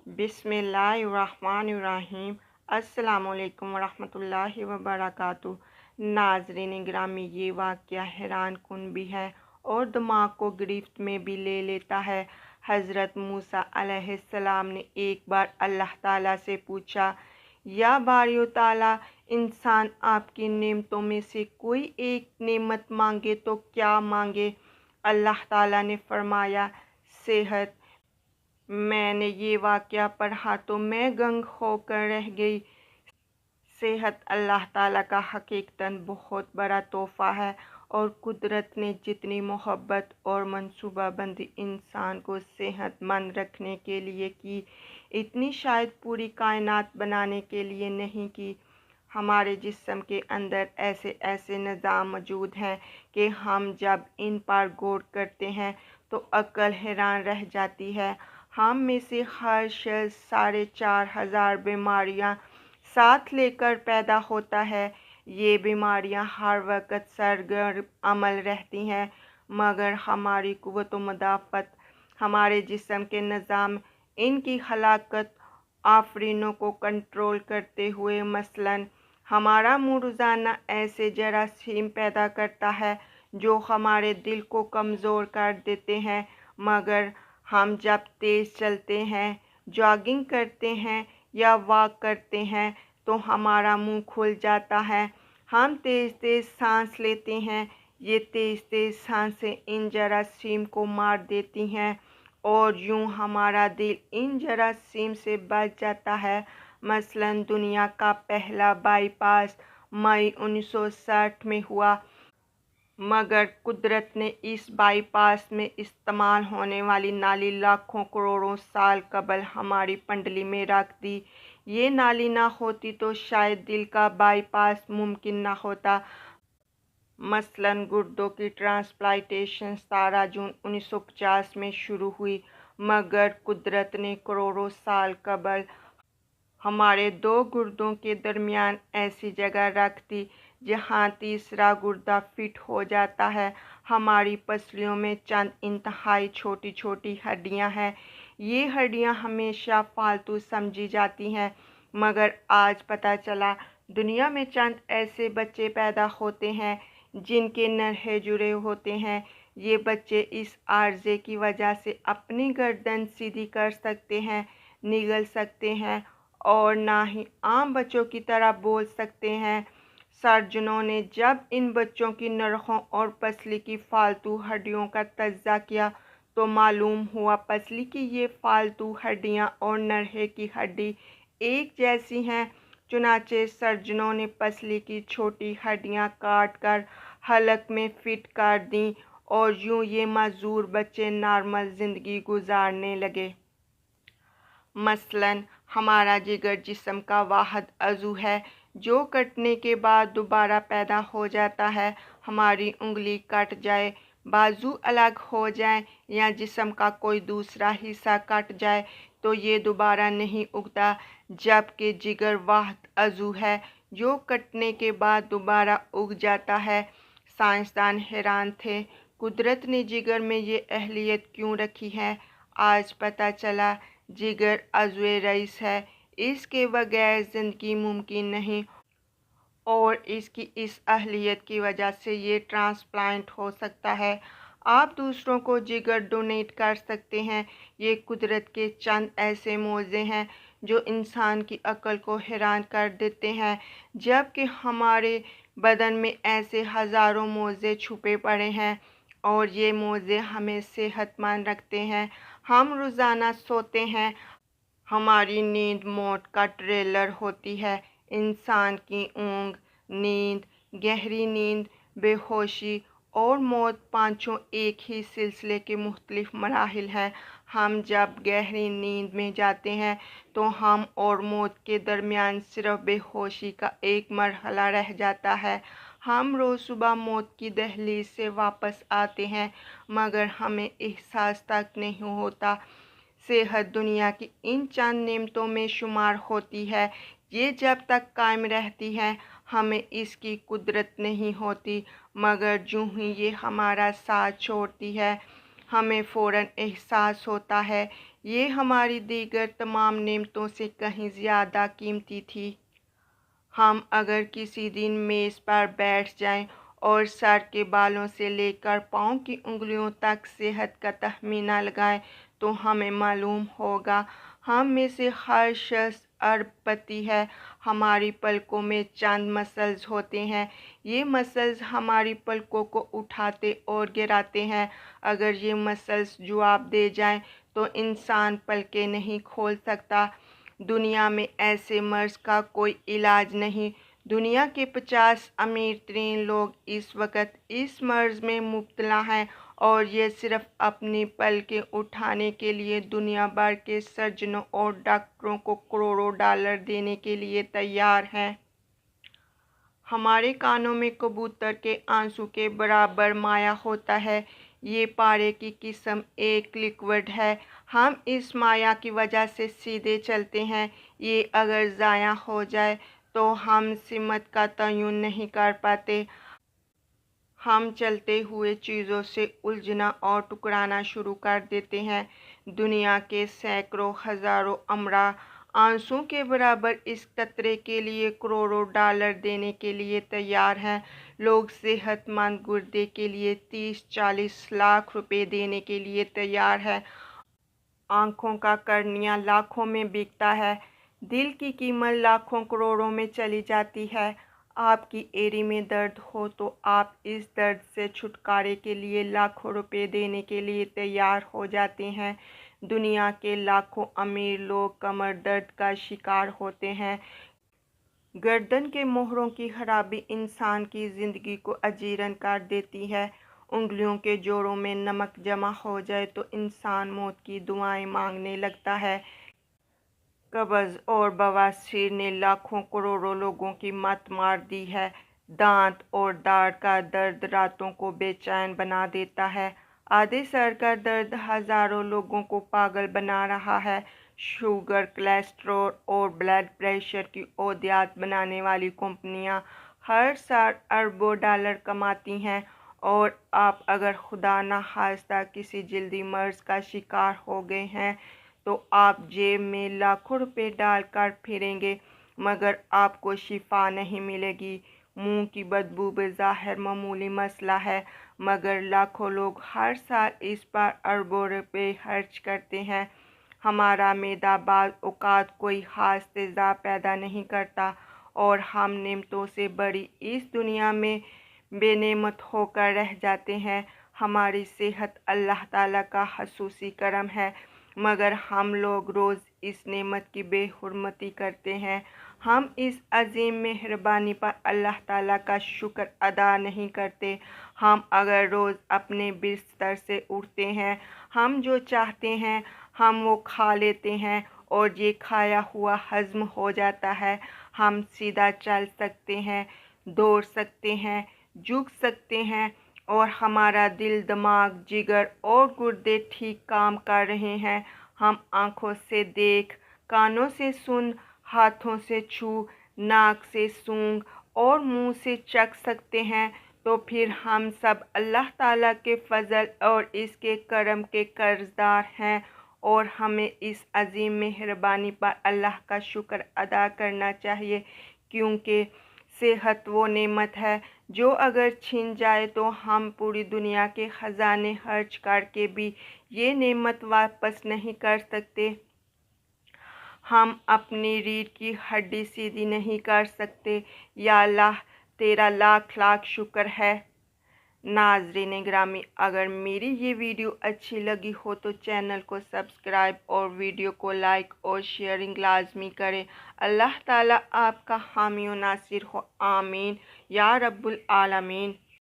बिस्मिल्लाहिर्रहमानिर्रहीम। अस्सलामुअलैकुम वरहमतुल्लाहि वबरकातुहू। नाज़रीन ग्रामी, ये वाक़या हैरान कुन भी है और दिमाग को गिरफ्त में भी ले लेता है। हज़रत मूसा अलैहिस्सलाम ने एक बार अल्लाह ताला से पूछा, या बारियो ताला, इंसान आपकी नेमतों में से कोई एक नेमत मांगे तो क्या मांगे? अल्लाह ताला ने फरमाया, सेहत। मैंने ये वाक़या पढ़ा तो मैं गंग होकर रह गई। सेहत अल्लाह ताला का हकीकतन बहुत बड़ा तोहफ़ा है, और कुदरत ने जितनी मोहब्बत और मनसूबाबंदी इंसान को सेहतमंद रखने के लिए की, इतनी शायद पूरी कायनात बनाने के लिए नहीं की। हमारे जिस्म के अंदर ऐसे ऐसे निज़ाम मौजूद हैं कि हम जब इन पर गौर करते हैं तो अक्ल हैरान रह जाती है। हम में से हर शख्स 4,500 बीमारियां साथ लेकर पैदा होता है। ये बीमारियां हर वक्त सरगर्म अमल रहती हैं, मगर हमारी कुव्वत मुदाफ़त, हमारे जिस्म के निज़ाम, इनकी हलाकत आफरीनों को कंट्रोल करते हुए, मसलन हमारा मुँह रोज़ाना ऐसे जरासीम पैदा करता है जो हमारे दिल को कमज़ोर कर देते हैं। मगर हम जब तेज़ चलते हैं, जॉगिंग करते हैं या वॉक करते हैं तो हमारा मुंह खुल जाता है। हम तेज़ तेज़ सांस लेते हैं। ये तेज़ तेज़ सांसें इन जरासीम को मार देती हैं और यूं हमारा दिल इन जरासीम से बच जाता है। मसलन दुनिया का पहला बाईपास मई 1960 में हुआ, मगर कुदरत ने इस बाईपास में इस्तेमाल होने वाली नाली लाखों करोड़ों साल कबल हमारी पंडली में रख दी। ये नाली ना होती तो शायद दिल का बाईपास मुमकिन ना होता। मसलन गुर्दों की ट्रांसप्लांटेशन 17 जून 1950 में शुरू हुई, मगर कुदरत ने करोड़ों साल कबल हमारे दो गुर्दों के दरमियान ऐसी जगह रख दी जहाँ तीसरा गुर्दा फिट हो जाता है। हमारी पसलियों में चंद इंतहाई छोटी छोटी हड्डियाँ हैं। ये हड्डियाँ हमेशा फालतू समझी जाती हैं, मगर आज पता चला दुनिया में चंद ऐसे बच्चे पैदा होते हैं जिनके नर्हे जुड़े होते हैं। ये बच्चे इस आर्जे की वजह से अपनी गर्दन सीधी कर सकते हैं, निगल सकते हैं और ना ही आम बच्चों की तरह बोल सकते हैं। सर्जनों ने जब इन बच्चों की नर्हों और पसली की फालतू हड्डियों का तज्ज़ा किया तो मालूम हुआ पसली की ये फालतू हड्डियां और नर्हे की हड्डी एक जैसी हैं। चुनाचे सर्जनों ने पसली की छोटी हड्डियां काट कर हलक में फिट कर दी और यूं ये माजूर बच्चे नॉर्मल ज़िंदगी गुजारने लगे। मसलन हमारा जिगर जिस्म का वाहिद अज़ू है जो कटने के बाद दोबारा पैदा हो जाता है। हमारी उंगली कट जाए, बाजू अलग हो जाए या जिस्म का कोई दूसरा हिस्सा कट जाए तो ये दोबारा नहीं उगता, जबकि जिगर वाहिद अज़ू है जो कटने के बाद दोबारा उग जाता है। साइंसदान हैरान थे, कुदरत ने जिगर में ये अहलियत क्यों रखी है। आज पता चला जिगर अज़्वे रईस है, इसके बगैर ज़िंदगी मुमकिन नहीं, और इसकी इस अहलियत की वजह से ये ट्रांसप्लांट हो सकता है। आप दूसरों को जिगर डोनेट कर सकते हैं। ये कुदरत के चंद ऐसे मौज़े हैं जो इंसान की अक्ल को हैरान कर देते हैं, जबकि हमारे बदन में ऐसे हज़ारों मौज़े छुपे पड़े हैं और ये मौज़े हमें सेहतमंद रखते हैं। हम रोज़ाना सोते हैं, हमारी नींद मौत का ट्रेलर होती है। इंसान की ऊँग, नींद, गहरी नींद, बेहोशी और मौत पांचों एक ही सिलसिले के मुख्तलिफ मराहिल हैं। हम जब गहरी नींद में जाते हैं तो हम और मौत के दरमियान सिर्फ बेहोशी का एक मरहला रह जाता है। हम रोज़ सुबह मौत की दहलीज से वापस आते हैं, मगर हमें एहसास तक नहीं होता। सेहत दुनिया की इन चंद नेमतों में शुमार होती है। ये जब तक कायम रहती है हमें इसकी कुदरत नहीं होती, मगर जो ही ये हमारा साथ छोड़ती है हमें फ़ौरन एहसास होता है ये हमारी दीगर तमाम नेमतों से कहीं ज़्यादा कीमती थी। हम अगर किसी दिन मेज़ पर बैठ जाएं और सर के बालों से लेकर पाँव की उंगलियों तक सेहत का तखमीना लगाएं तो हमें मालूम होगा हम में से हर शख्स अरबपति है। हमारी पलकों में चंद मसल्स होते हैं। ये मसल्स हमारी पलकों को उठाते और गिराते हैं। अगर ये मसल्स जवाब दे जाएं तो इंसान पलकें नहीं खोल सकता। दुनिया में ऐसे मर्ज का कोई इलाज नहीं। दुनिया के 50 अमीर तरीन लोग इस वक्त इस मर्ज में मुब्तला हैं और ये सिर्फ अपनी पलकें उठाने के लिए दुनिया भर के सर्जनों और डॉक्टरों को करोड़ों डॉलर देने के लिए तैयार हैं। हमारे कानों में कबूतर के आंसू के बराबर माया होता है। ये पारे की किस्म एक लिक्विड है। हम इस माया की वजह से सीधे चलते हैं। ये अगर ज़ाया हो जाए तो हम सिमत का तयन नहीं कर पाते। हम चलते हुए चीज़ों से उलझना और टुकराना शुरू कर देते हैं। दुनिया के सैकड़ों हज़ारों अमरा आंसू के बराबर इस कतरे के लिए करोड़ों डॉलर देने के लिए तैयार हैं। लोग सेहतमंद गुर्दे के लिए 30-40 लाख रुपए देने के लिए तैयार हैं। आँखों का कर्निया लाखों में बिकता है। दिल की कीमत लाखों करोड़ों में चली जाती है। आपकी एड़ी में दर्द हो तो आप इस दर्द से छुटकारे के लिए लाखों रुपए देने के लिए तैयार हो जाते हैं। दुनिया के लाखों अमीर लोग कमर दर्द का शिकार होते हैं। गर्दन के मोहरों की खराबी इंसान की ज़िंदगी को अजीरन कर देती है। उंगलियों के जोड़ों में नमक जमा हो जाए तो इंसान मौत की दुआएं मांगने लगता है। कब्ज़ और बवासीर ने लाखों करोड़ों लोगों की मत मार दी है। दांत और दाढ़ का दर्द रातों को बेचैन बना देता है। आधे सर का दर्द हज़ारों लोगों को पागल बना रहा है। शुगर, कोलेस्ट्रॉल और ब्लड प्रेशर की औषधियाँ बनाने वाली कंपनियां हर साल अरबों डॉलर कमाती हैं और आप अगर खुदा न खास्ता किसी जल्दी मर्ज का शिकार हो गए हैं तो आप जेब में लाखों रुपए डालकर फिरेंगे मगर आपको शिफा नहीं मिलेगी। मुंह की बदबू बेज़ाहिर मामूली मसला है मगर लाखों लोग हर साल इस पर अरबों रुपए खर्च करते हैं। हमारा मैदा बाज़ औक़ात कोई ख़ास तेज़ाब पैदा नहीं करता और हम नेमतों से बड़ी इस दुनिया में बेनेमत होकर रह जाते हैं। हमारी सेहत अल्लाह ताला का ख़ुसूसी करम है मगर हम लोग रोज़ इस नेमत की बेहुरमती करते हैं। हम इस अजीम मेहरबानी पर अल्लाह ताला का शुक्र अदा नहीं करते। हम अगर रोज़ अपने बिस्तर से उठते हैं हम जो चाहते हैं हम वो खा लेते हैं और ये खाया हुआ हज़म हो जाता है। हम सीधा चल सकते हैं, दौड़ सकते हैं, झुक सकते हैं और हमारा दिल, दिमाग, जिगर और गुर्दे ठीक काम कर रहे हैं। हम आँखों से देख, कानों से सुन, हाथों से छू, नाक से सूंघ और मुंह से चख सकते हैं। तो फिर हम सब अल्लाह ताला के फजल और इसके करम के कर्जदार हैं और हमें इस अजीम मेहरबानी पर अल्लाह का शुक्र अदा करना चाहिए क्योंकि सेहत वो नेमत है जो अगर छिन जाए तो हम पूरी दुनिया के ख़जाने खर्च करके भी ये नेमत वापस नहीं कर सकते। हम अपनी रीढ़ की हड्डी सीधी नहीं कर सकते। या अल्लाह तेरा लाख लाख शुक्र है। नाज़रीन ग्रामी, अगर मेरी ये वीडियो अच्छी लगी हो तो चैनल को सब्सक्राइब और वीडियो को लाइक और शेयरिंग लाजमी करें। अल्लाह ताला आपका हामी व नासिर हो। आमीन या रब्बुल आलमीन।